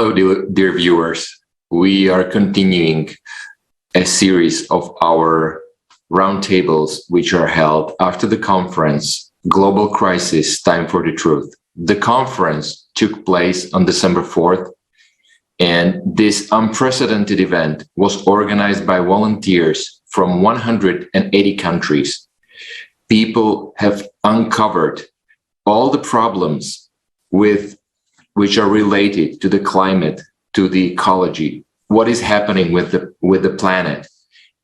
Hello, dear viewers. We are continuing a series of our roundtables, which are held after the conference, Global Crisis, Time for the Truth. The conference took place on December 4th, and this unprecedented event was organized by volunteers from 180 countries. People have uncovered all the problems which are related to the climate, to the ecology, what is happening with the planet.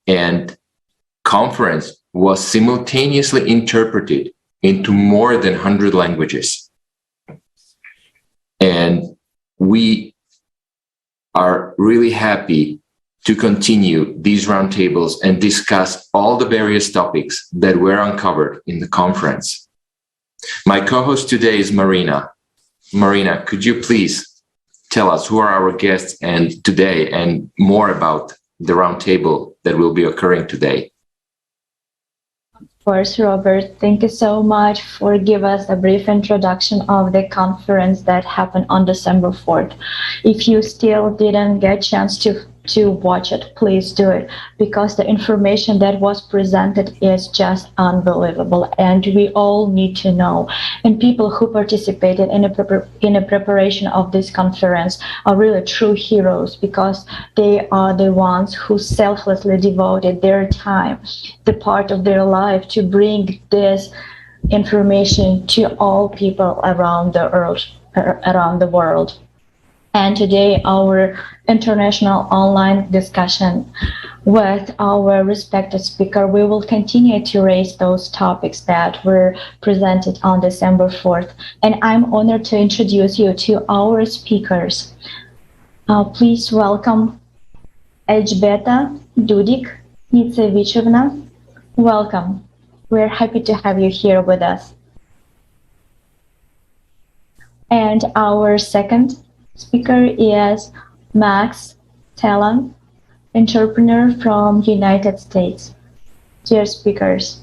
And conference was simultaneously interpreted into more than 100 languages. And we are really happy to continue these roundtables and discuss all the various topics that were uncovered in the conference. My co-host today is Marina. Marina, could you please tell us who are our guests and today and more about the roundtable that will be occurring today? Of course, Robert, thank you so much for giving us a brief introduction of the conference that happened on December 4th. If you still didn't get a chance to watch it, please do it, because the information that was presented is just unbelievable, and we all need to know. And people who participated in the preparation of this conference are really true heroes, because they are the ones who selflessly devoted their time, the part of their life, to bring this information to all people around the world. And today, our international online discussion with our respected speaker, we will continue to raise those topics that were presented on December 4th. And I'm honored to introduce you to our speakers. Please welcome Elzbieta Dudik-Nicevichevna. Welcome. We're happy to have you here with us. And our second speaker is Max Talon, entrepreneur from United States. Dear speakers,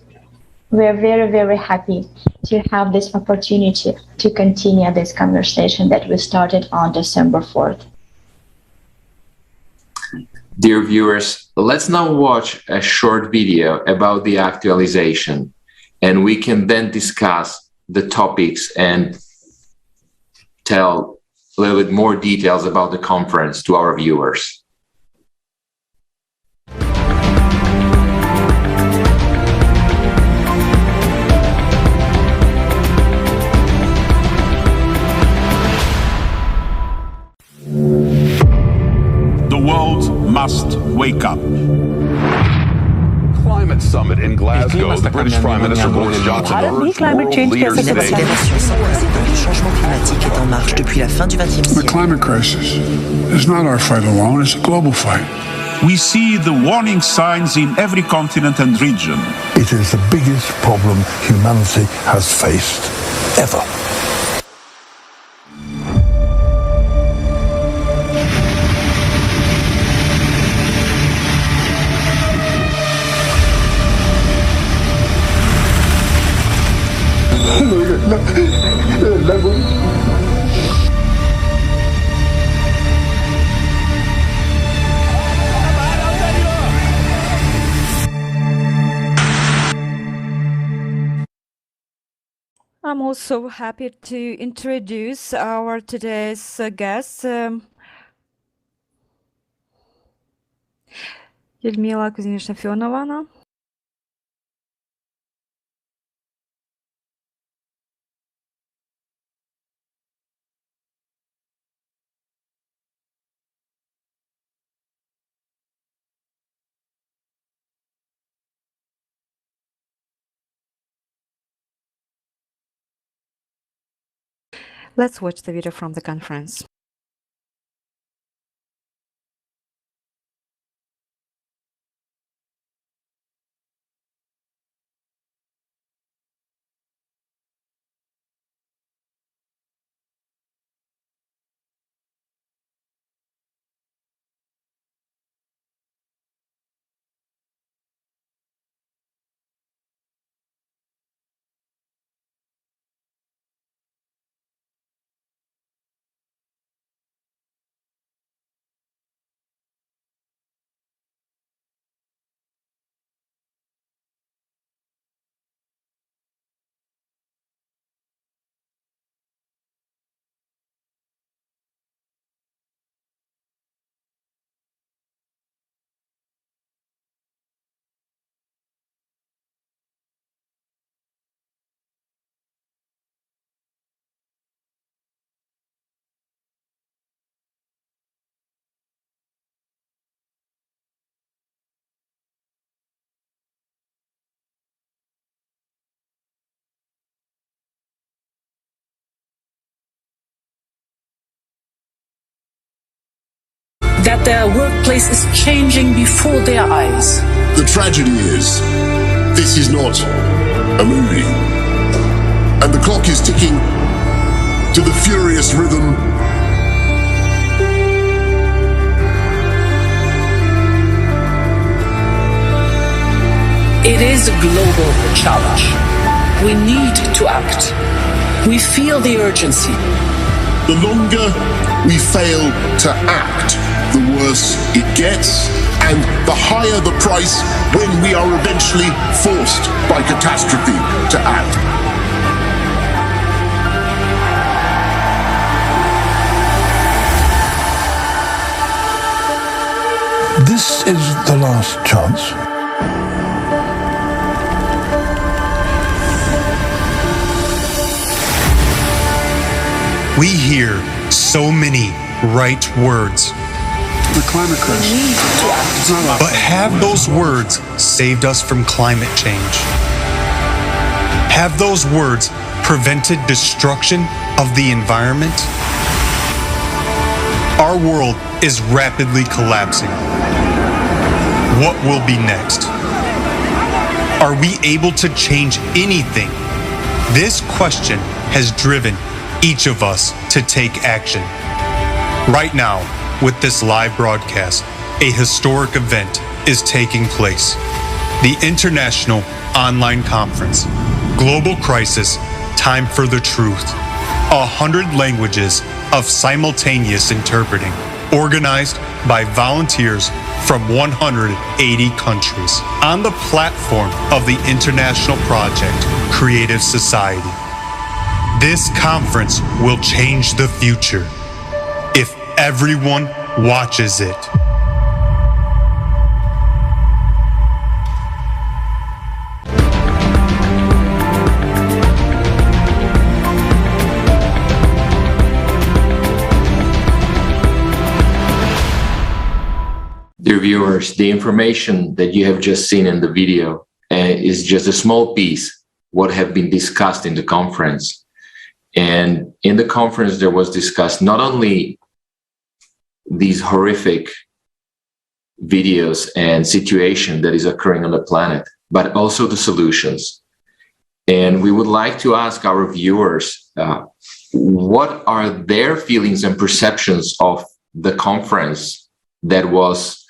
we're very, very happy to have this opportunity to continue this conversation that we started on December 4th. Dear viewers, let's now watch a short video about the actualization, and we can then discuss the topics and tell a little bit more details about the conference to our viewers. The world must wake up. Climate summit in Glasgow. The British Prime Minister Boris Johnson urged world leaders today. Le changement climatique est en marche depuis la fin du XXe siècle. The climate crisis is not our fight alone, it's a global fight. We see the warning signs in every continent and region. It is the biggest problem humanity has faced ever. I'm also happy to introduce our today's guest, Людмила Кузьминична-Фёновна. Let's watch the video from the conference. that their workplace is changing before their eyes. The tragedy is, this is not a movie. And the clock is ticking to the furious rhythm It is a global challenge. We need to act. We feel the urgency. The longer we fail to act, the worse it gets, and the higher the price when we are eventually forced by catastrophe to act. This is the last chance. We hear so many right words. The climate crisis. But have those words saved us from climate change? Have those words prevented destruction of the environment? Our world is rapidly collapsing. What will be next? Are we able to change anything? This question has driven each of us to take action. Right now, with this live broadcast, a historic event is taking place. The International Online Conference, Global Crisis, Time for the Truth. 100 languages of simultaneous interpreting, organized by volunteers from 180 countries on the platform of the international project Creative Society. This conference will change the future if everyone watches it. Dear viewers, the information that you have just seen in the video is just a small piece what have been discussed in the conference. And in the conference, there was discussed not only these horrific videos and situation that is occurring on the planet, but also the solutions. And we would like to ask our viewers, what are their feelings and perceptions of the conference that was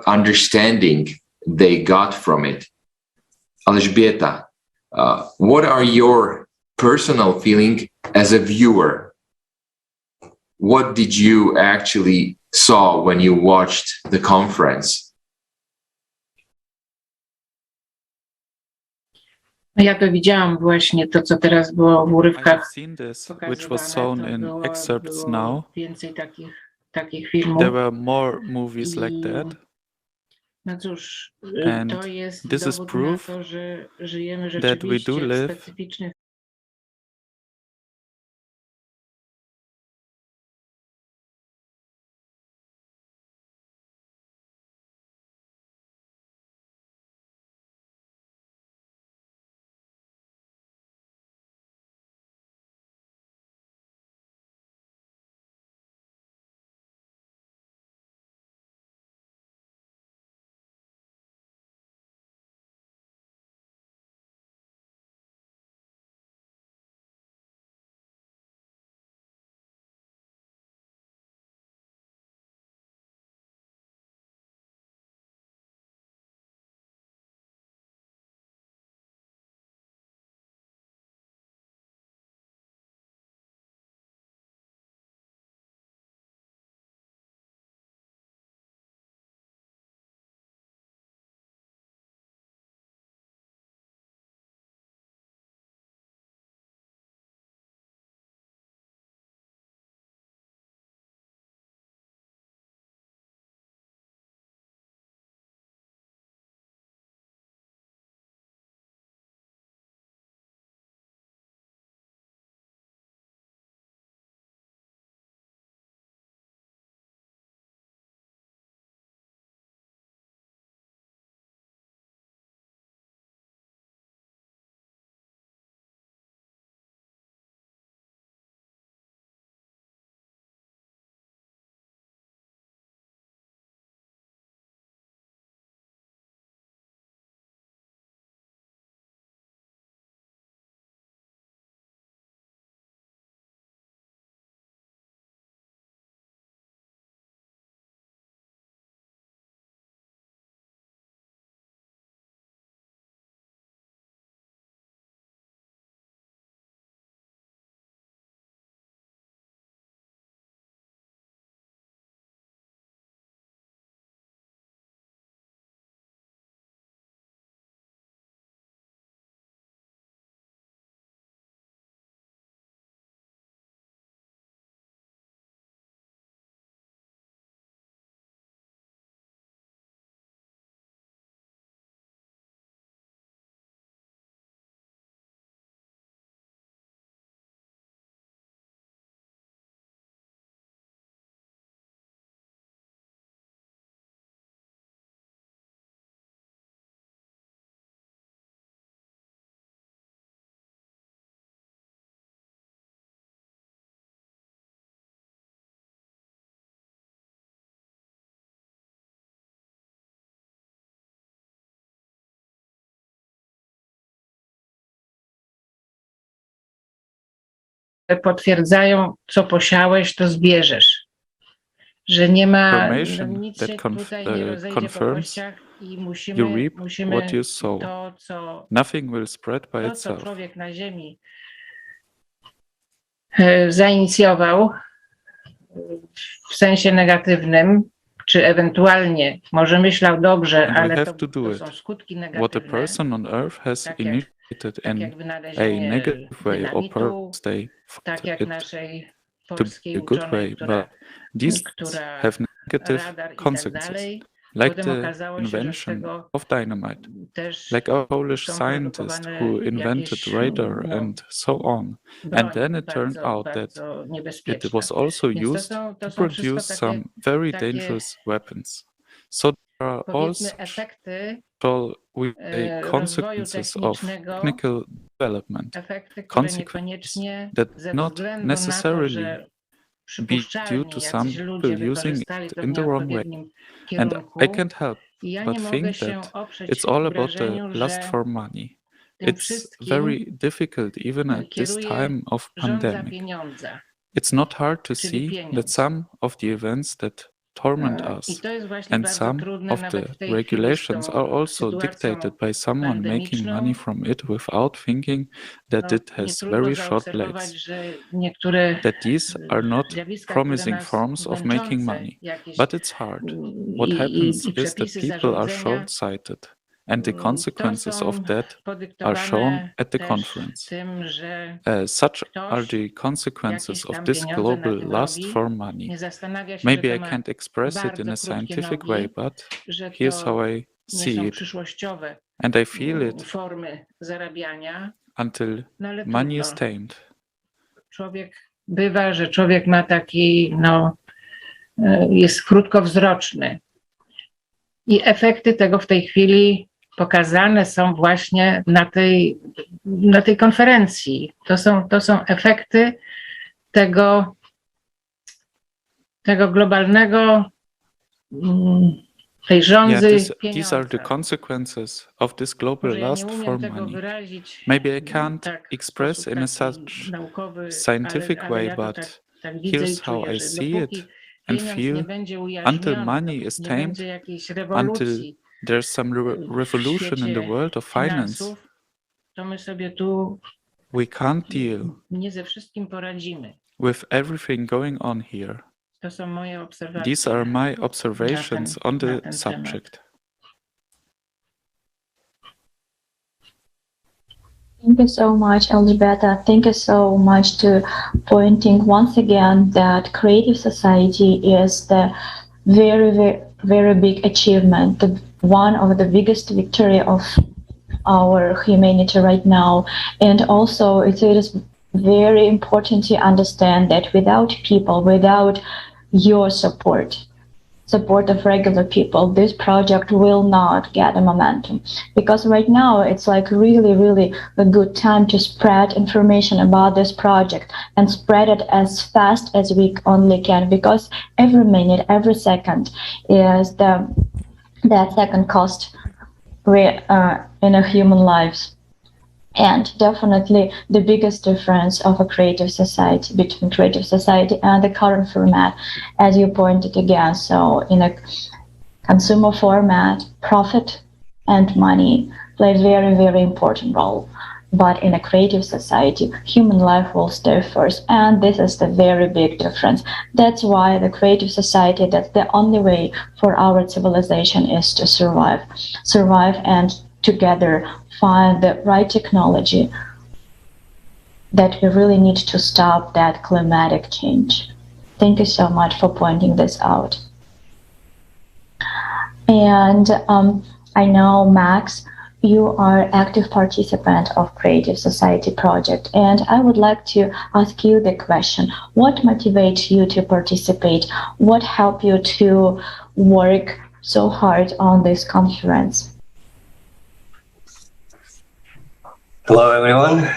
understanding they got from it? Elżbieta, what are your personal feeling as a viewer? What did you actually saw when you watched the conference? Ja to widziałam właśnie to, co teraz było w I have urywkach seen this, which was pokazywane. shown To in excerpts było now. więcej takich filmów. There were more movies like that. No cóż, And to jest this is dowód na proof to, że żyjemy that we do rzeczywiście w live specyficznych potwierdzają, co posiałeś, to zbierzesz. Że nie ma, nic się tutaj nie rozejdzie po kościach i musimy to, co człowiek na ziemi zainicjował w sensie negatywnym, czy ewentualnie może myślał dobrze, ale to są skutki negatywne, tak jak wynalezienie dynamitu, tak jak naszej polskiej uczonej, która radar i tak dalej. Potem okazało się, że z tego też są produkowane jakieś broń bardzo niebezpieczne. Więc to są wszystko takie powiedzmy efekty rozwoju technicznego, efekty, które niekoniecznie ze względu na to, że przypuszczalnie jacyś ludzie wykorzystali to w nieodpowiednim kierunku. I ja nie mogę się oprzeć wrażeniu, że tym wszystkim kieruje rządza pieniądza. It's not hard to see that some of the events that torment us and some of the regulations are also dictated by someone making money from it without thinking that it has very short legs, that these are not promising forms of making money. But it's hard. What happens is that people are short-sighted, and the consequences of that are shown at the conference. Such are the consequences of this global lust for money. Maybe I can't express it in a scientific way, but here's how I see it. And I feel it until money is tamed. Bywa, że człowiek ma taki, jest krótkowzroczny. I efekty tego w tej chwili pokazane są właśnie na tej konferencji. To są efekty tego globalnego, tej rządzy pieniądza. These are the consequences of this global lust for money. Maybe I can't express in a such scientific way, but here's how I see it and feel. Until money is tamed, until there's some revolution in the world of finance, we can't deal with everything going on here. These are my observations on the subject. Thank you so much, Elżbieta. Thank you so much to pointing once again that creative society is the very, very, very big achievement, one of the biggest victory of our humanity right now. And also it is very important to understand that without people, without your support of regular people, this project will not get a momentum. Because right now it's like really, really a good time to spread information about this project and spread it as fast as we only can, because every minute, every second is that second cost in a human lives. And definitely the biggest difference of a creative society between creative society and the current format, as you pointed again. So in a consumer format, profit and money play a very, very important role. But in a creative society, human life will stay first. And this is the very big difference. That's why the creative society, that's the only way for our civilization is to survive and together find the right technology that we really need to stop that climatic change. Thank you so much for pointing this out. And I know, Max, you are active participant of Creative Society project, and I would like to ask you the question: what motivates you to participate? What helped you to work so hard on this conference? Hello, everyone.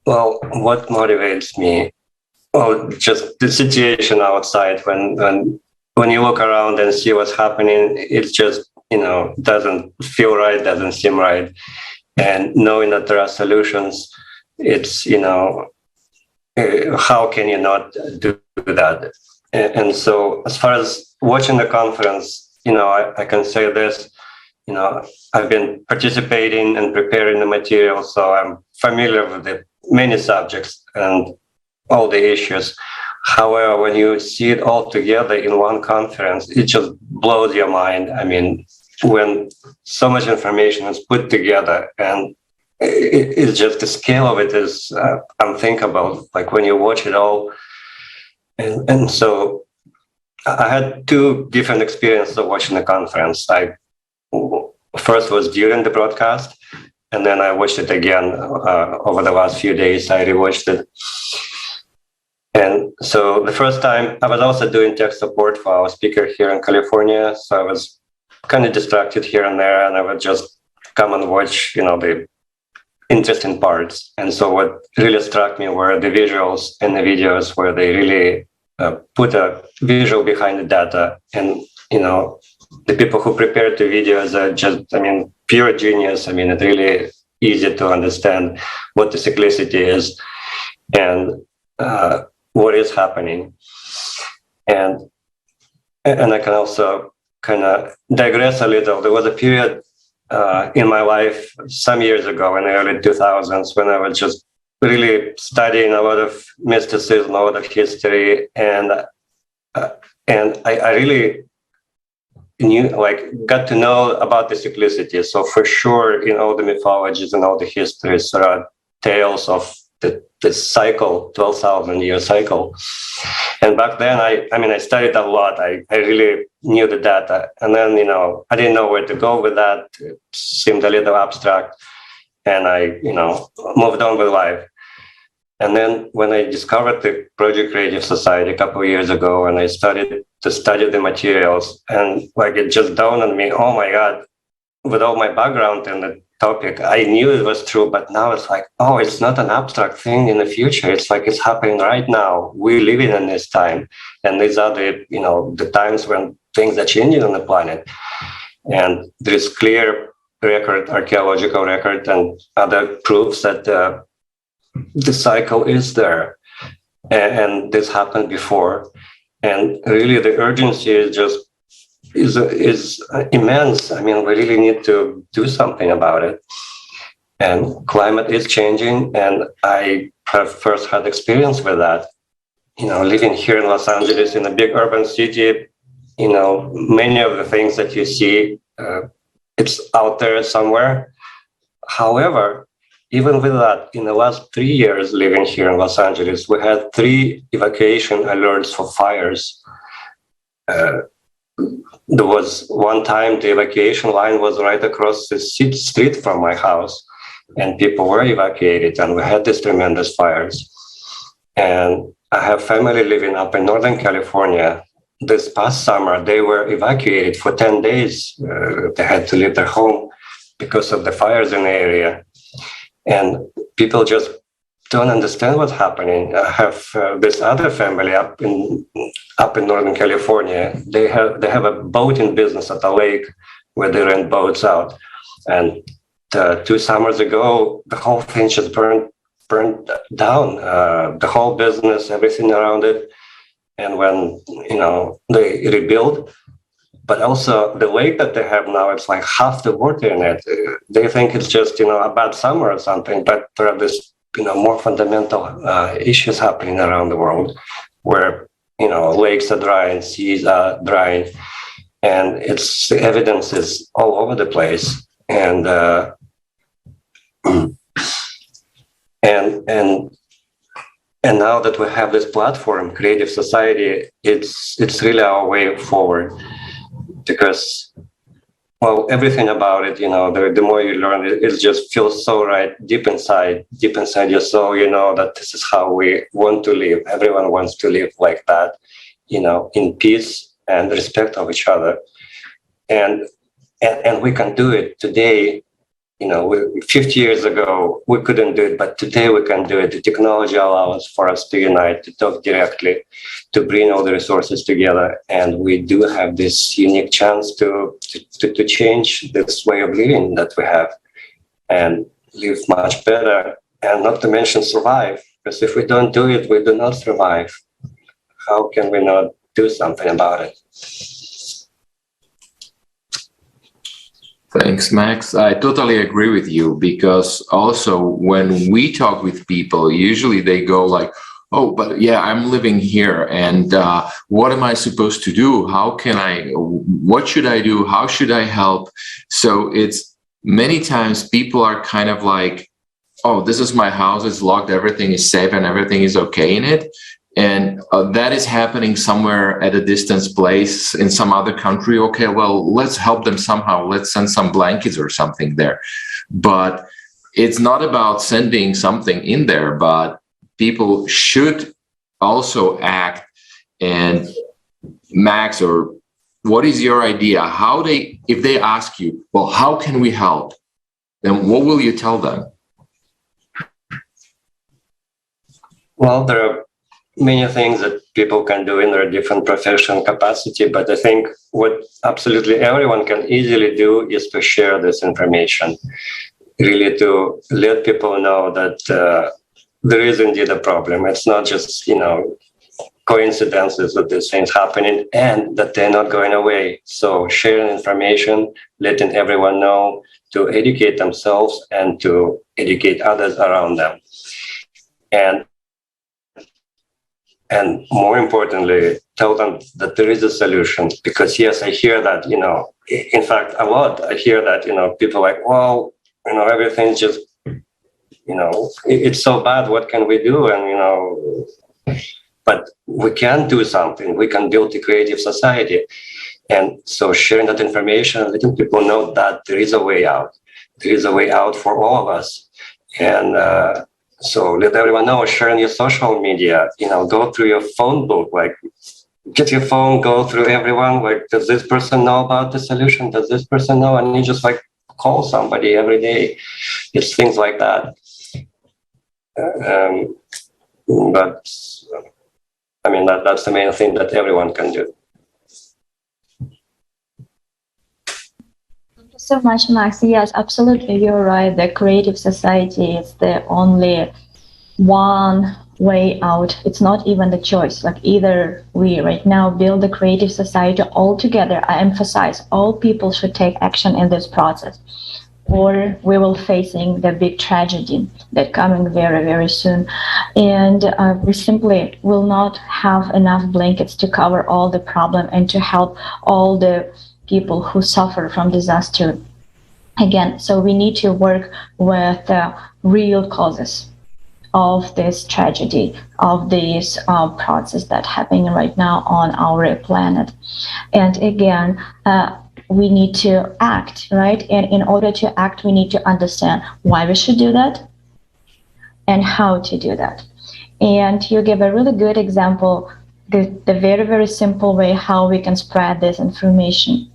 Well, what motivates me? Well, just the situation outside. When you look around and see what's happening, it's just, doesn't feel right, doesn't seem right. And knowing that there are solutions it's, how can you not do that? And so as far as watching the conference, I can say this, I've been participating and preparing the material, so I'm familiar with the many subjects and all the issues. However, when you see it all together in one conference, it just blows your mind. I mean, when so much information is put together, and it's just the scale of it is unthinkable. Like when you watch it all, and so I had two different experiences of watching the conference. First was during the broadcast, and then I watched it again over the last few days. I rewatched it. And so the first time I was also doing tech support for our speaker here in California. So I was kind of distracted here and there, and I would just come and watch, the interesting parts. And so what really struck me were the visuals and the videos where they really put a visual behind the data. And, the people who prepared the videos are just, pure genius. It's really easy to understand what the cyclicity is and what is happening. And I can also kind of digress a little. There was a period in my life some years ago in the early 2000s when I was just really studying a lot of mysticism, a lot of history, and I really got to know about the cyclicity. So for sure, in all the mythologies and all the histories, there are tales of the cycle, 12,000-year cycle. And back then, I studied a lot. I really knew the data. And then, I didn't know where to go with that. It seemed a little abstract. And I, moved on with life. And then when I discovered the Project Creative Society a couple of years ago, and I started to study the materials, and it just dawned on me, oh my God, with all my background in the topic, I knew it was true, but now it's it's not an abstract thing in the future. It's it's happening right now. We're living in this time. And these are the times when things are changing on the planet. And there's clear record, archaeological record, and other proofs that the cycle is there. And this happened before. And really the urgency is immense. We really need to do something about it. And climate is changing, and I have first-hand experience with that. Living here in Los Angeles, in a big urban city, many of the things that you see, it's out there somewhere. However, even with that, in the last 3 years living here in Los Angeles, we had 3 evacuation alerts for fires. There was one time the evacuation line was right across the street from my house, and people were evacuated, and we had these tremendous fires. And I have family living up in Northern California. This past summer, they were evacuated for 10 days. They had to leave their home because of the fires in the area. And people just don't understand what's happening. I have this other family up in Northern California. They have a boating business at a lake where they rent boats out. And 2 summers ago, the whole thing just burned down. The whole business, everything around it. And when they rebuild, but also the lake that they have now, it's half the water in it. They think it's just a bad summer or something, but there are this more fundamental issues happening around the world where lakes are drying, seas are drying, and the evidence is all over the place. And and now that we have this platform, Creative Society, it's really our way forward. Because, well, everything about it, the more you learn, it just feels so right deep inside your soul, that this is how we want to live. Everyone wants to live like that, in peace and respect of each other. And we can do it today. 50 years ago, we couldn't do it, but today we can do it. The technology allows for us to unite, to talk directly, to bring all the resources together. And we do have this unique chance to change this way of living that we have and live much better and not to mention survive. Because if we don't do it, we do not survive. How can we not do something about it? Thanks, Max. I totally agree with you, because also when we talk with people, usually they go like, oh, but yeah, I'm living here, and what am I supposed to do? What should I do? How should I help? So it's many times people are kind of like, oh, this is my house, it's locked, everything is safe and everything is okay in it. And that is happening somewhere at a distance place in some other country. Okay, well, let's help them somehow. Let's send some blankets or something there. But it's not about sending something in there, but people should also act. And Max, or what is your idea? If they ask you, well, how can we help? Then what will you tell them? Well, there are many things that people can do in their different professional capacity, but I think what absolutely everyone can easily do is to share this information, really to let people know that there is indeed a problem. It's not just, coincidences that these things happening and that they're not going away. So sharing information, letting everyone know, to educate themselves and to educate others around them. And more importantly, tell them that there is a solution. Because yes, I hear that, in fact, a lot. I hear that, people are like, well, everything's just, it's so bad. What can we do? And, but we can do something. We can build a creative society. And so sharing that information, letting people know that there is a way out. There is a way out for all of us. And, so let everyone know, share in your social media, go through your phone book, like get your phone, go through everyone, like, does this person know about the solution? Does this person know? And you just like call somebody every day. It's things like that. But I mean, that's the main thing that everyone can do. Thank you so much, Max. Yes, absolutely, you're right. The creative society is the only one way out. It's not even the choice. Like, either we right now build the creative society all together. I emphasize all people should take action in this process, or we will facing the big tragedy that coming very, very soon. And we simply will not have enough blankets to cover all the problem and to help all the people who suffer from disaster again. So we need to work with the real causes of this tragedy, of this process that's happening right now on our planet. And again, we need to act, right? And in order to act, we need to understand why we should do that and how to do that. And you gave a really good example, the very, very simple way how we can spread this information.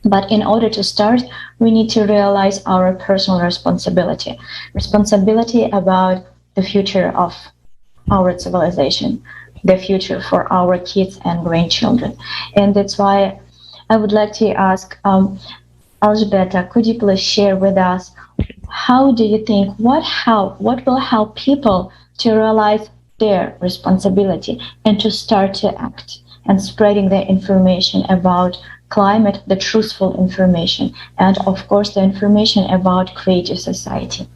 But in order to start, we need to realize our personal responsibility about the future of our civilization, the future for our kids and grandchildren. And that's why I would like to ask Elżbieta, could you please share with us, how do you think, what will help people to realize their responsibility and to start to act and spreading the information about climate, the truthful information, and of course the information about creative society?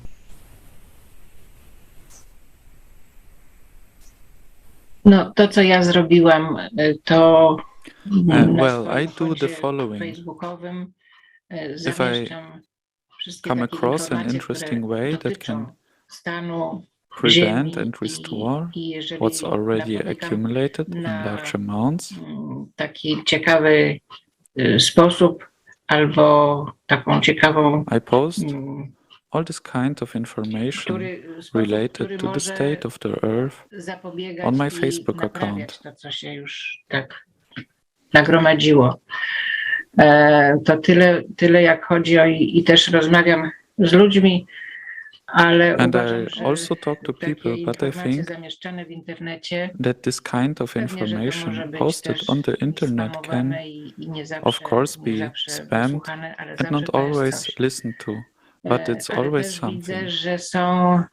No, to co ja zrobiłam, to well, I do the following. If I come across an interesting way that can prevent and restore what's already accumulated in large amounts, taki ciekawy sposób albo taką ciekawą I post all this kind of information related to the state of the earth on my Facebook account. To, co się już tak nagromadziło. To tyle jak chodzi o, i też rozmawiam z ludźmi, ale and uważam, I also talk to people, but I think that this kind of information posted on the internet can, of course, be spammed and not always listened to but it's always something.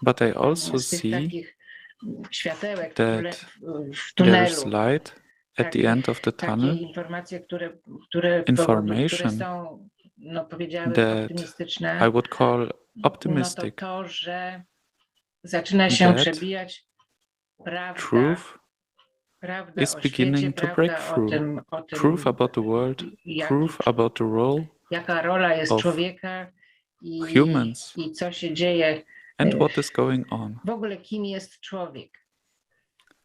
But I also see that there is light at the end of the tunnel, information that I would call optimistic, that truth is beginning to break through. Truth about the world, truth about the role of humans and what is going on.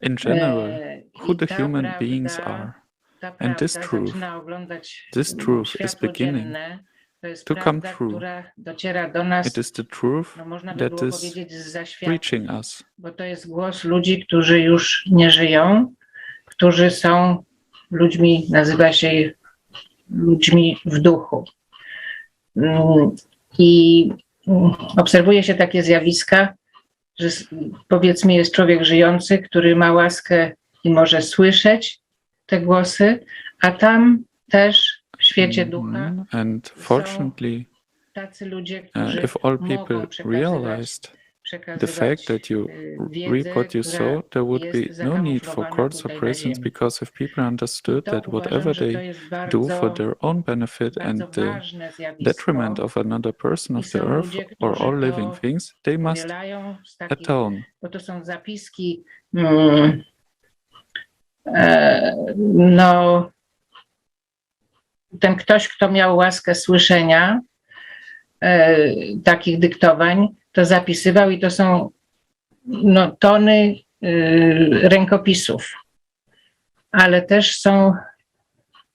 In general, who the human beings are. And this truth is beginning to come through. It is the truth that is reaching us. Bo to jest głos ludzi, którzy już nie żyją, którzy są ludźmi, nazywa się ludźmi w duchu. I obserwuje się takie zjawiska, że powiedzmy jest człowiek żyjący, który ma łaskę i może słyszeć te głosy, a tam też w świecie ducha and fortunately, tacy ludzie, którzy if all people realized the fact that you reap what you sow, there would be no need for courts or prisons, because if people understood that whatever they do for their own benefit and the detriment of another person of the earth or all living things, they must atone. Bo to są zapiski, no, ten ktoś, kto miał łaskę słyszenia takich dyktowań, to zapisywał i to są no, tony rękopisów. Ale też są,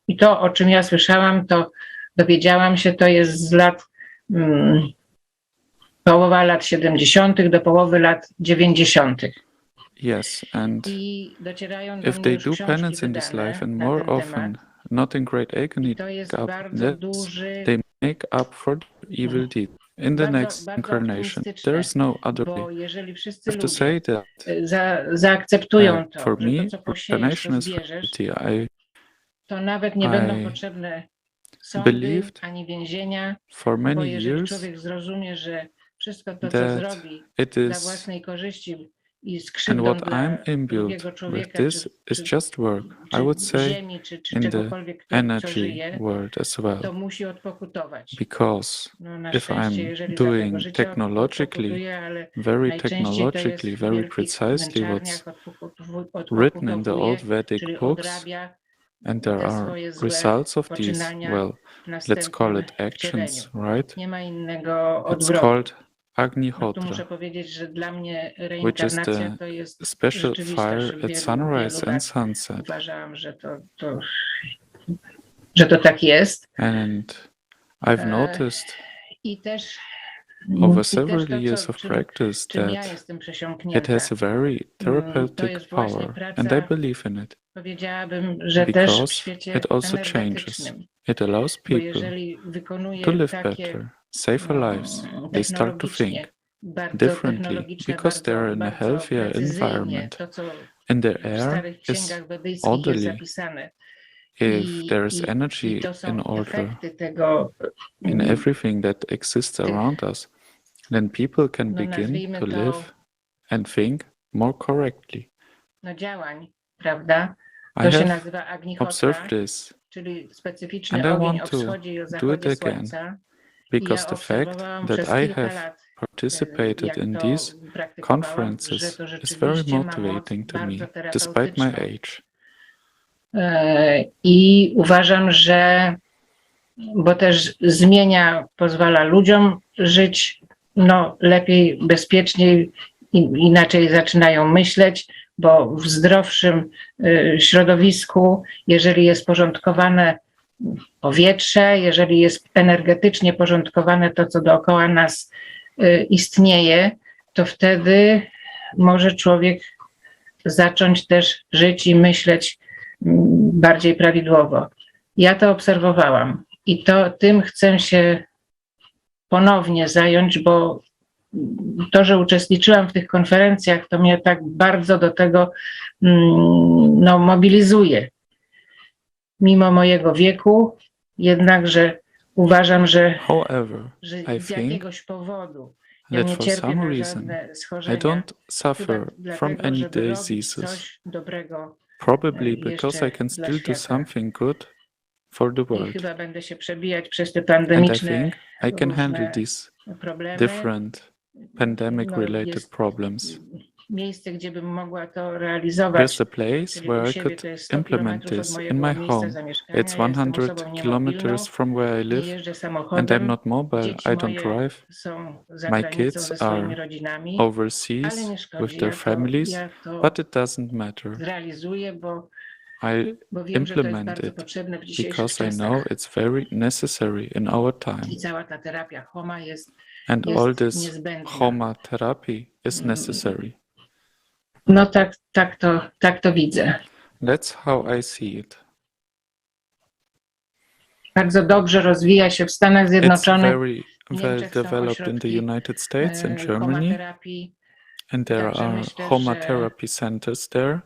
i to o czym ja słyszałam, to dowiedziałam się, to jest z lat, połowa lat 70. do połowy lat 90. Yes, and if they do penance in this life and more often, not in great agony, they make up for evil deeds in the next incarnation. There is no other way. I have to say that for me, reincarnation is reality. To nawet nie będą potrzebne sądy ani więzienia, for many bo jeżeli years człowiek zrozumie, że wszystko to, co zrobi dla własnej korzyści i z and krzywdą what dla I'm imbued drugiego with człowieka, this is just work. I would say ziemi, czy in the czegokolwiek, kto energy żyje, world as well. to musi odpokutować. Because No, na if szczęście, I'm jeżeli za tego doing życia technologically, odpokutuje, ale very najczęściej to jest technologically, w very wielkich precisely męczarniach written in the odpokutowuje, old Vedic czyli books, odrabia and there te are swoje złe results of these, poczynania well, w let's call następnym it actions, wcieleniu. right? Nie ma innego It's odwrotu. called No tu Agnihotra, muszę powiedzieć, że dla mnie which is reinkarnacja the to jest special rzeczywistość. fire Od at wielu sunrise lat and sunset. uważałam, że to tak jest. And I've noticed I też over to, several years of practice czym ja that jestem it przesiąknięta. has a very To therapeutic jest właśnie power, praca, and I believe in it, powiedziałabym, że też w because świecie it also changes. energetycznym. It allows Bo people jeżeli wykonuje to live takie better, safer lives. They start to think bardzo differently technologiczne, because they're in a bardzo healthier precyzyjnie, environment, to co and their w air starych is księgach bedyjskich jest orderly. zapisane. If there is energy I to są in order efekty tego, in everything that exists around us, then people can no begin nazwijmy to to, live and think more correctly. no działań, prawda? I To się have nazywa Agnihotra, observed this, czyli specyficzny and I ogień want o to wschodzie i o do it zachodzie again, słońca. because I ja the fact obserwowałam that przez I kilka have lat, participated jak in to these praktykowałam, że conferences to is very rzeczywiście ma moc motivating to me, bardzo despite my terapeutyczną. age. I uważam, że, bo też pozwala ludziom żyć no, lepiej, bezpieczniej, inaczej zaczynają myśleć, bo w zdrowszym środowisku, jeżeli jest porządkowane powietrze, jeżeli jest energetycznie porządkowane to, co dookoła nas istnieje, to wtedy może człowiek zacząć też żyć i myśleć bardziej prawidłowo. Ja to obserwowałam i tym chcę się ponownie zająć, bo to, że uczestniczyłam w tych konferencjach, to mnie tak bardzo do tego mobilizuje. Mimo mojego wieku, jednakże Uważam, However, że I z think jakiegoś powodu ja that nie for cierpię some na reason żadne I schorzenia, don't chyba suffer from dlatego, any żeby robić diseases, coś dobrego probably because I jeszcze can dla still do świata. something good for the I world. chyba będę się przebijać przez te And I pandemiczne think I can handle różne these problemy. different pandemic-related Jest problems. miejsce, gdzie bym mogła to There's realizować, a place czyli where u I siebie could to jest 100 implement kilometrów od this in mojego my miejsca home. zamieszkania. It's Ja jestem 100 osobą kilometers niemobilną, from where I nie live, jeżdżę and I'm samochodem. not mobile. Dzieci I don't moje drive. są za My granicą kids ze swoimi are rodzinami, ale overseas nie with szkodzi. their families, Ja to but it doesn't matter. zrealizuję, bo I wiem, że to jest implement bardzo it potrzebne w dzisiejszych because I know czasach. it's very necessary in our time. I cała ta terapia HOMA jest all this niezbędna. HOMA therapy is necessary. No tak to widzę. That's how I see it. Bardzo dobrze rozwija się w Stanach It's Zjednoczonych. very well Niemczech są developed in the ośrodki United States and Germany, homoterapii. and there Także are myślę, HOMA że therapy centers there.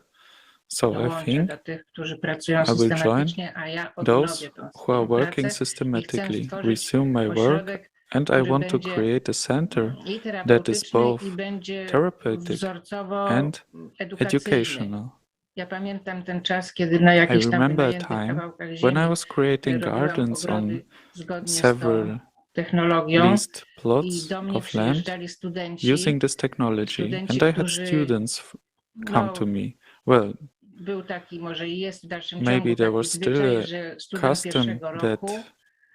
So I dołączę think do tych, którzy pracują I will join systematycznie, a ja those odnowię tą who are working pracę i chcę systematically, stworzyć resume my work, ośrodek, and I który want to będzie create a center i that is terapeutyczny, both i będzie therapeutic wzorcowo and edukacyjny. educational. Ja pamiętam ten czas, kiedy na I jakichś tam remember a wynajętych time kawałkach when I ziemi was creating robiłam gardens on ogrody zgodnie z tą several technologią leased i plots do mnie of land przyjeżdżali studenci, using this technology, and I had którzy students come to me. Well, był taki, może i jest w dalszym maybe ciągu there taki was still zwyczaj, a że student custom pierwszego roku, that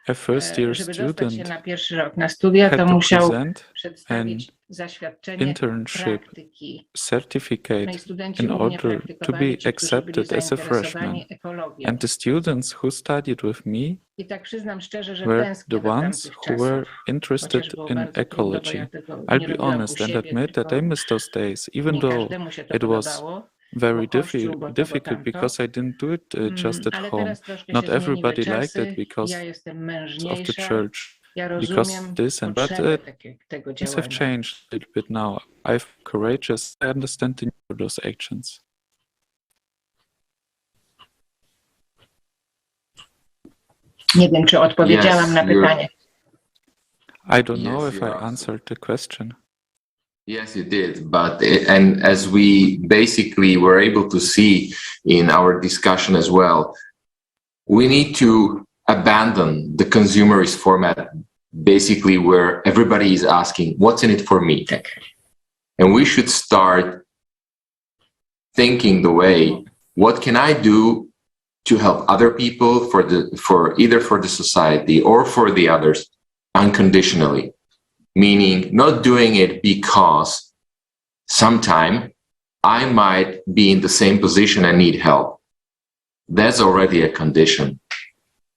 a first year żeby dostać się student na pierwszy rok na studia, to had to musiał present an przedstawić zaświadczenie internship praktyki. No certificate i studenci in u mnie order to be praktykowali, ci, którzy byli accepted as a freshman. zainteresowani ekologią. And the students who studied with me I tak przyznam szczerze, że were tęsknię the do ones tamtych who were czasów. interested Chociaż było in bardzo trudno, bo ja ecology. tego nie I'll be robiłam u honest and siebie, admit that I tylko miss those days, even nie though każdemu się to it was podobało, very bo Kościół, bo to, bo difficult tamto. because I didn't do it just at Ale home. teraz troszkę Not się zmieniły everybody liked czasy, it because ja jestem of the mężniejsza, church, ja because rozumiem of this and but potrzebę tego things have działania. changed a little bit now. I'm courageous. I understand the need for those actions. Nie wiem, czy odpowiedziałam na pytanie. I don't know if I answered the question. Yes, you did. But and as we basically were able to see in our discussion as well, we need to abandon the consumerist format, basically where everybody is asking, what's in it for me? And we should start thinking the way, what can I do to help other people for either for the society or for the others unconditionally? Meaning not doing it because sometime I might be in the same position and need help. That's already a condition.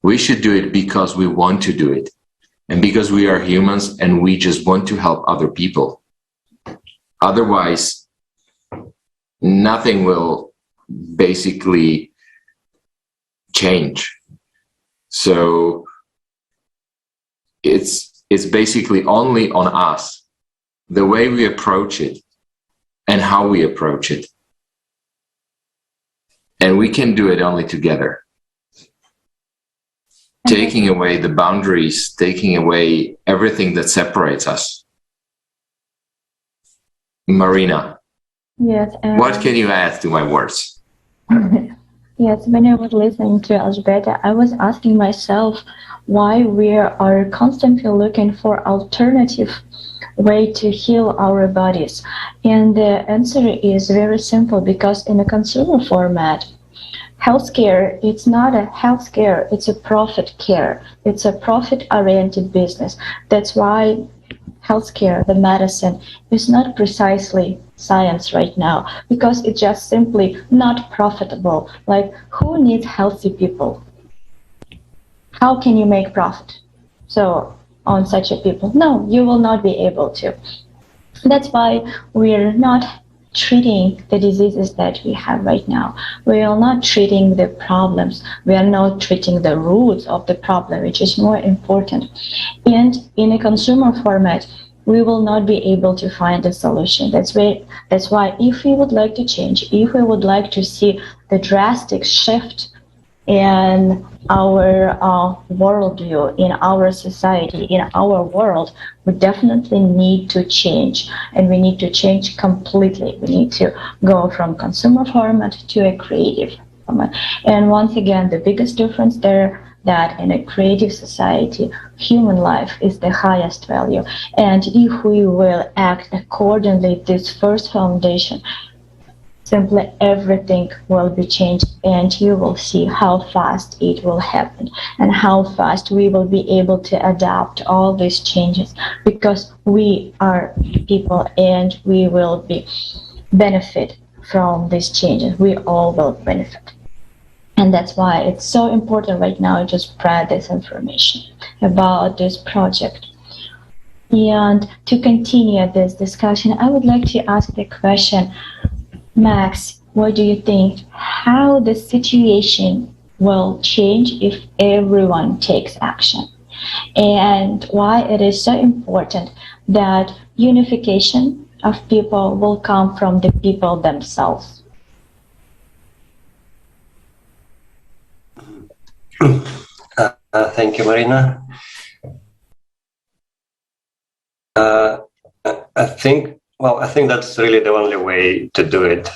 We should do it because we want to do it and because we are humans and we just want to help other people. Otherwise, nothing will basically change. So it's basically only on us, the way we approach it and how we approach it. And we can do it only together. Taking away the boundaries, taking away everything that separates us. Marina, yes, what can you add to my words? Yes, when I was listening to Elżbieta, I was asking myself why we are constantly looking for alternative way to heal our bodies. And the answer is very simple, because in a consumer format, healthcare, it's not a healthcare, it's a profit care. It's a profit-oriented business. That's why healthcare, the medicine, is not precisely science right now, because it's just simply not profitable. Like, who needs healthy people? How can you make profit? So on such a people, no, you will not be able to. That's why we're not treating the diseases that we have right now. We are not treating the problems. We are not treating the roots of the problem, which is more important. And in a consumer format, we will not be able to find a solution. That's why if we would like to change, if we would like to see the drastic shift in our worldview, in our society, in our world, we definitely need to change, and we need to change completely. We need to go from consumer format to a creative format. And once again, the biggest difference there, that in a creative society, human life is the highest value. And if we will act accordingly, this first foundation, simply everything will be changed, and you will see how fast it will happen and how fast we will be able to adapt all these changes, because we are people and we will be benefit from these changes. We all will benefit. And that's why it's so important right now to spread this information about this project. And to continue this discussion, I would like to ask the question, Max, what do you think? How the situation will change if everyone takes action? And why it is so important that unification of people will come from the people themselves? Thank you, Marina. I think that's really the only way to do it,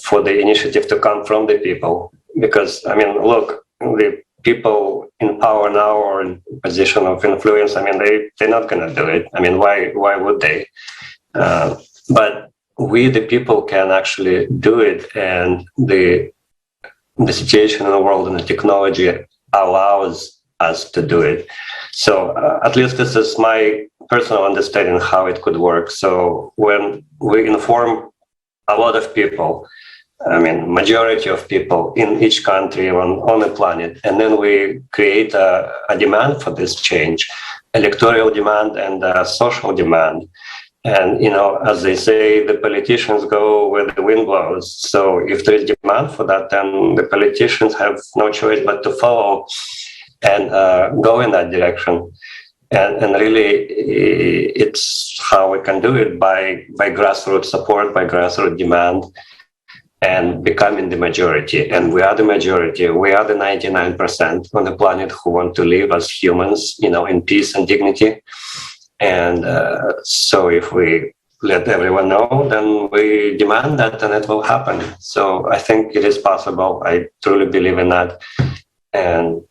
for the initiative to come from the people. Because, I mean, look, the people in power now or in position of influence, I mean, they're not going to do it. I mean, why would they? But we, the people, can actually do it, and the situation in the world and the technology allows us to do it. So at least this is my personal understanding how it could work. So when we inform a lot of people, I mean, majority of people in each country on the planet, and then we create a demand for this change, electoral demand and social demand. And, you know, as they say, the politicians go where the wind blows. So if there is demand for that, then the politicians have no choice but to follow and go in that direction. And really, it's how we can do it by grassroots support, by grassroots demand, and becoming the majority. And we are the majority. We are the 99% on the planet who want to live as humans, you know, in peace and dignity. And so if we let everyone know, then we demand that, and it will happen. So I think it is possible. I truly believe in that. And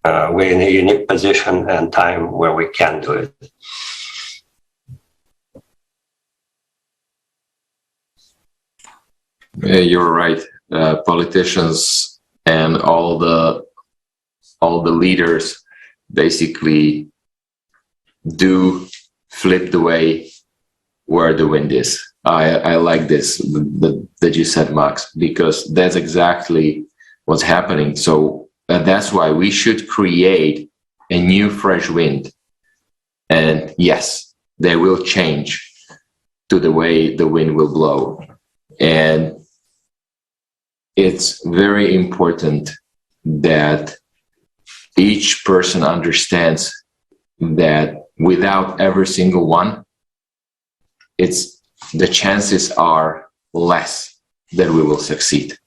we're in a unique position and time where we can do it. Yeah, you're right. Politicians and all the leaders basically do flip the way where the wind is. I like this that you said, Max, because that's exactly what's happening. So that's why we should create a new fresh wind. And yes, they will change to the way the wind will blow. And it's very important that each person understands that without every single one, the chances are less that we will succeed.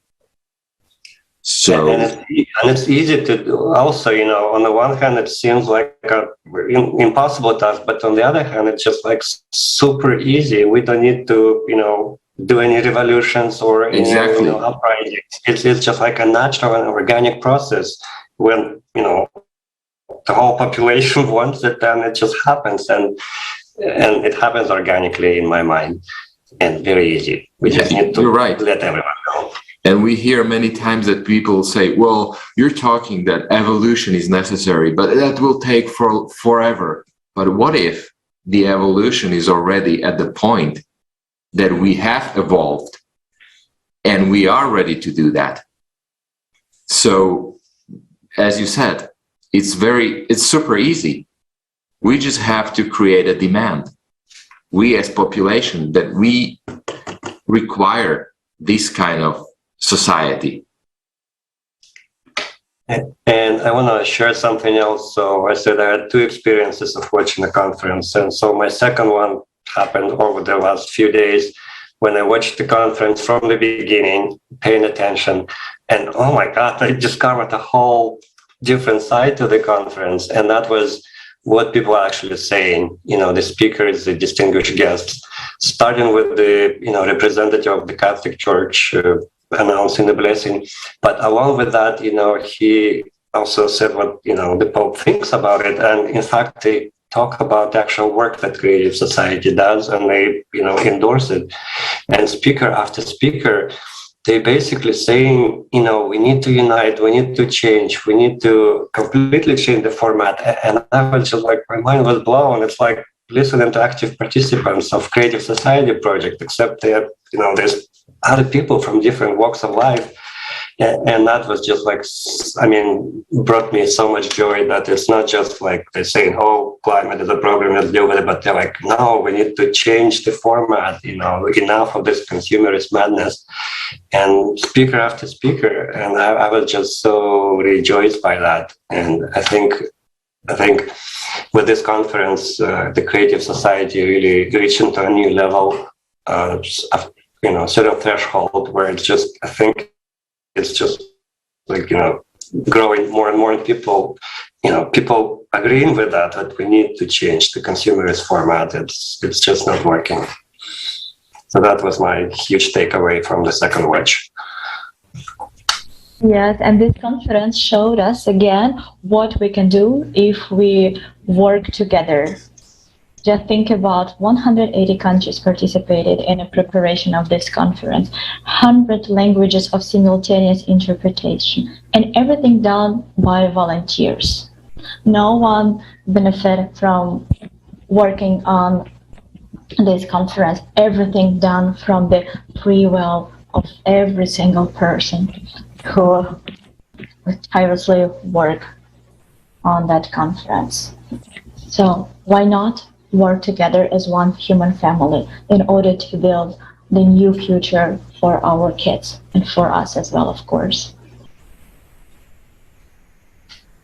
So, and it's easy to do. Also, you know, on the one hand, it seems like an impossible task, but on the other hand, it's just like super easy. We don't need to, you know, do any revolutions or any, exactly. You know, uprisings. It's just like a natural and organic process. When, you know, the whole population wants it, then it just happens, and it happens organically in my mind, and very easy. We just need to let everyone know. And we hear many times that people say, well, you're talking that evolution is necessary, but that will take forever. But what if the evolution is already at the point that we have evolved and we are ready to do that? So, as you said, it's super easy. We just have to create a demand. We as population, that we require this kind of society. And I want to share something else. So I said I had two experiences of watching the conference. And so my second one happened over the last few days when I watched the conference from the beginning, paying attention, and oh my God, I discovered a whole different side to the conference. And that was what people are actually saying. The speakers, the distinguished guests, starting with the, representative of the Catholic Church announcing the blessing. But along with that, he also said what, the Pope thinks about it. And in fact, they talk about the actual work that Creative Society does, and they, endorse it. And speaker after speaker, they basically saying, we need to unite, we need to change, we need to completely change the format. And I was just like, my mind was blown. It's like listening to active participants of Creative Society project, except that, there's other people from different walks of life. And that was just like, brought me so much joy that it's not just like they're saying, oh, climate is a problem, let's deal with it. But they're like, no, we need to change the format, enough of this consumerist madness. And speaker after speaker. And I was just so rejoiced by that. And I think with this conference, the Creative Society really reached into a new level, sort of threshold where it's just, I think, it's just like, growing more and more, and people agreeing with that we need to change the consumerist format. It's just not working. So that was my huge takeaway from the second watch. Yes, and this conference showed us again what we can do if we work together. Just think about 180 countries participated in the preparation of this conference, 100 languages of simultaneous interpretation, and everything done by volunteers. No one benefited from working on this conference, everything done from the free will of every single person who tirelessly worked on that conference. So why not work together as one human family in order to build the new future for our kids and for us as well, of course.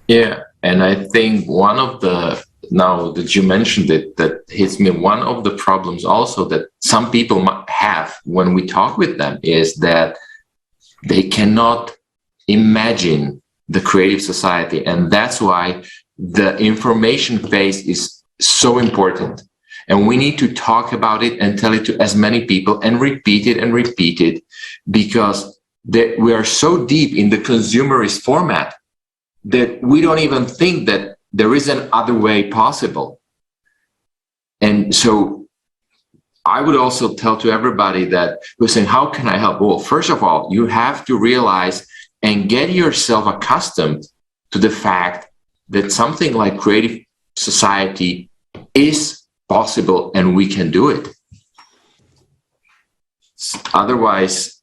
Yeah, and I think one of the, now that you mentioned it, that hits me, one of the problems also that some people have when we talk with them is that they cannot imagine the Creative Society, and that's why the information phase is so important. And we need to talk about it and tell it to as many people and repeat it, because we are so deep in the consumerist format that we don't even think that there is an other way possible. And so I would also tell to everybody that who's saying, how can I help? Well, first of all, you have to realize and get yourself accustomed to the fact that something like Creative Society is possible and we can do it. Otherwise,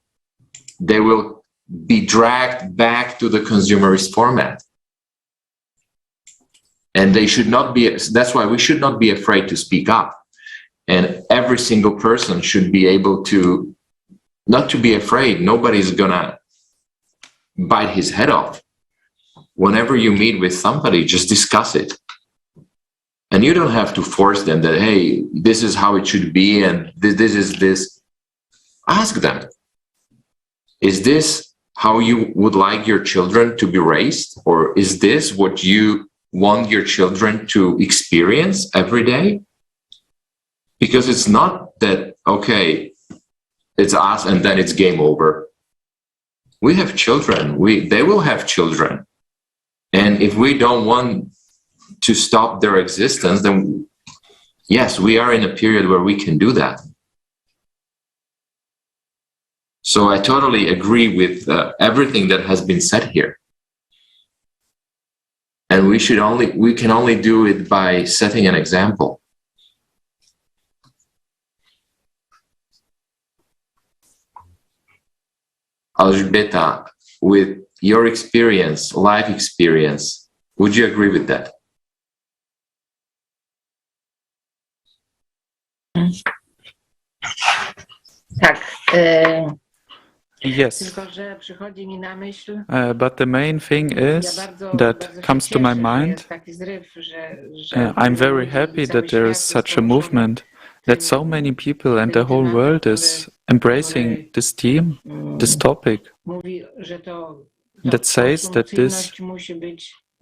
they will be dragged back to the consumerist format. And they should not be, that's why we should not be afraid to speak up. And every single person should be able to, not to be afraid. Nobody's gonna bite his head off. Whenever you meet with somebody, just discuss it. And you don't have to force them that, hey, this is how it should be and this is this. Ask them, is this how you would like your children to be raised? Or is this what you want your children to experience every day? Because it's not that, okay, it's us and then it's game over. We have children, they will have children. And if we don't want to stop their existence, then yes, we are in a period where we can do that. So I totally agree with everything that has been said here. And we can only do it by setting an example. Elżbieta, with your experience, life experience, would you agree with that? Tak. Yes. But the main thing is that comes to my mind. I'm very happy that there is such a movement, that so many people and the whole world is embracing this theme, this topic, that says that this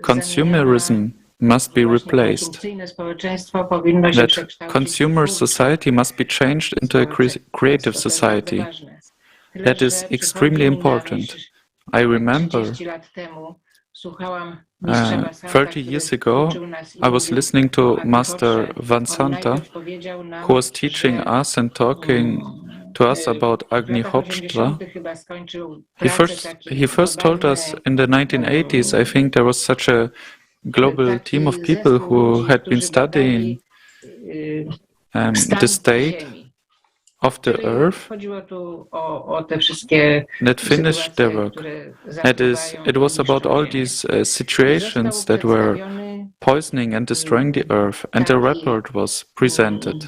consumerism must be replaced, that consumer society must be changed into a creative society. That is extremely important. I remember 30 years ago, I was listening to Master Vansanta, who was teaching us and talking to us about Agnihotra. He first told us in the 1980s, I think there was such a global team of people who had been studying the state of the earth that finished their work. That is, it was about all these situations that were poisoning and destroying the earth, and the report was presented.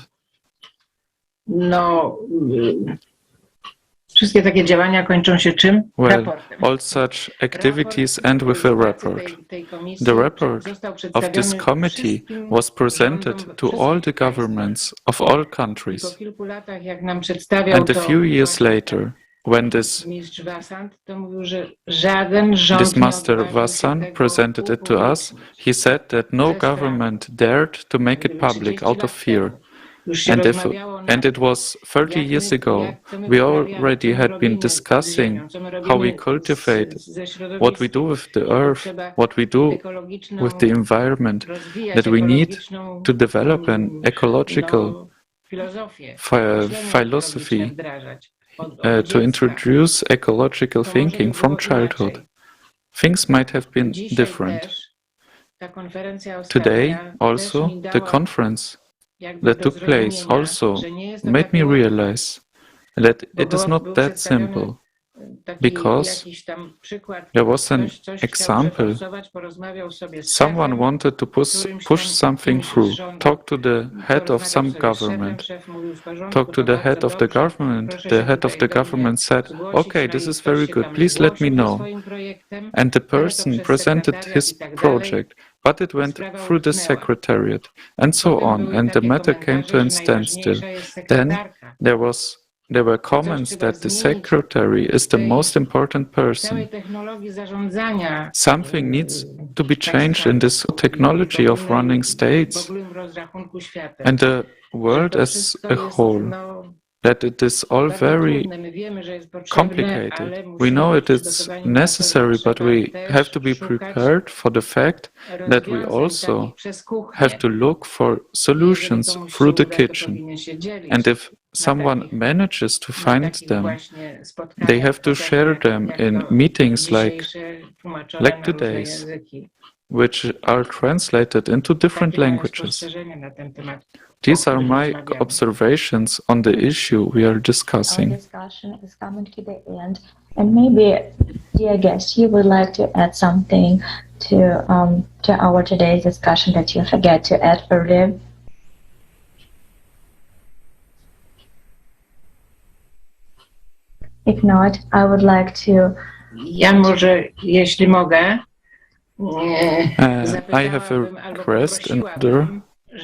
Well, all such activities end with a report. The report of this committee was presented to all the governments of all countries. And a few years later, when this Master Vassan presented it to us, he said that no government dared to make it public out of fear. And it was 30 years ago. We already had been discussing how we cultivate, what we do with the earth, what we do with the environment, that we need to develop an ecological philosophy, to introduce ecological thinking from childhood. Things might have been different. Today, also, the conference that took place also made me realize that it is not that simple, because there was an example. Someone wanted to push something through, talk to the head of some government, talk to the head of the government. The head of the government said, "Okay, this is very good, please let me know." And the person presented his project, but it went through the secretariat, and so on, and the matter came to a standstill. Then there were comments that the secretary is the most important person. Something needs to be changed in this technology of running states and the world as a whole, that it is all very complicated. We know it is necessary, but we have to be prepared for the fact that we also have to look for solutions through the kitchen. And if someone manages to find them, they have to share them in meetings like today's, which are translated into different languages. These are my observations on the issue we are discussing. Our discussion is coming to the end, and maybe, dear guest, you would like to add something to our today's discussion that you forget to add earlier. If not, I would like to. Ja może, jeśli mogę. I have a request in order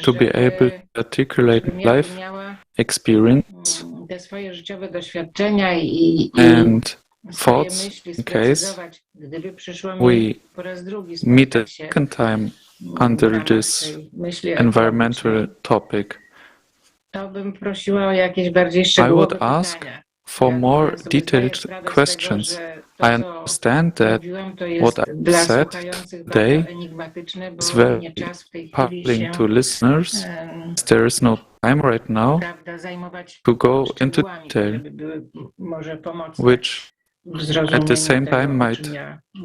to be able to articulate life experience and thoughts in case we meet a second time under this environmental topic. I would ask for more detailed questions. I understand that what I said today is very puzzling to listeners. There is no time right now to go into detail, which at the same time might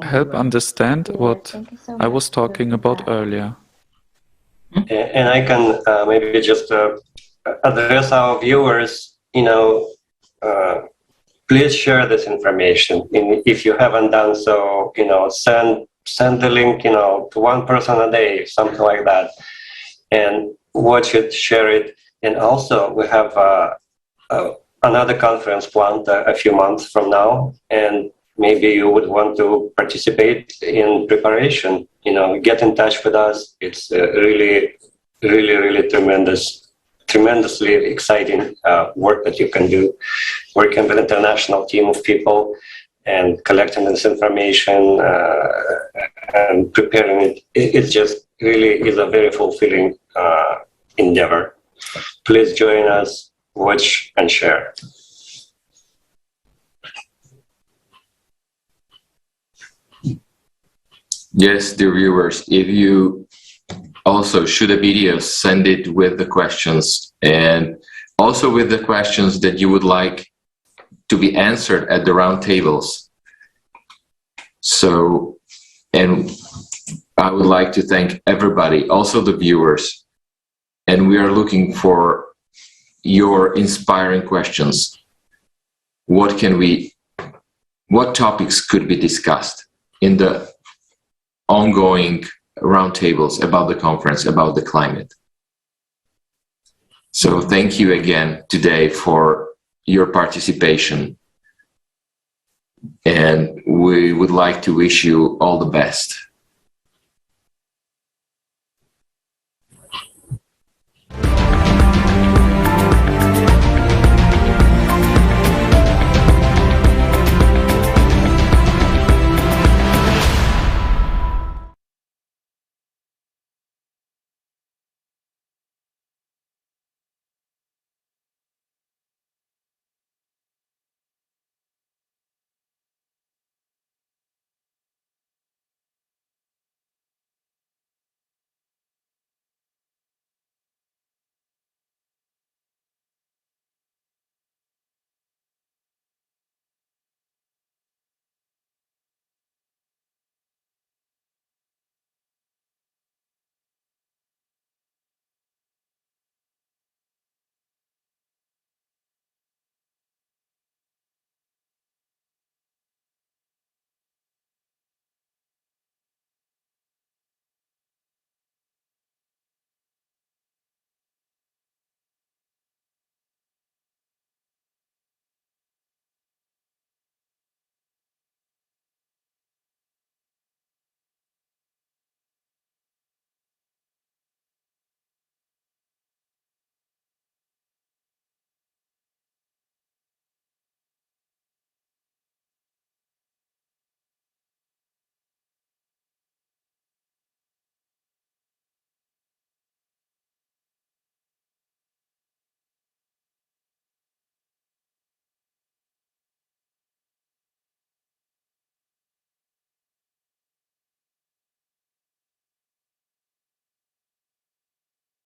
help understand what I was talking about earlier. And I can maybe just address our viewers, please share this information. If you haven't done so, send the link, to one person a day, something like that, and watch it, share it. And also, we have another conference planned a few months from now, and maybe you would want to participate in preparation. Get in touch with us. It's really, really, really tremendous tremendously exciting work that you can do, working with an international team of people and collecting this information and preparing it. It just really is a very fulfilling endeavor. Please join us, watch, and share. Yes, dear viewers, if you also shoot a video, send it with the questions, and also with the questions that you would like to be answered at the roundtables. So, and I would like to thank everybody, also the viewers, and we are looking for your inspiring questions. What topics could be discussed in the ongoing roundtables about the conference, about the climate? So thank you again today for your participation, and we would like to wish you all the best.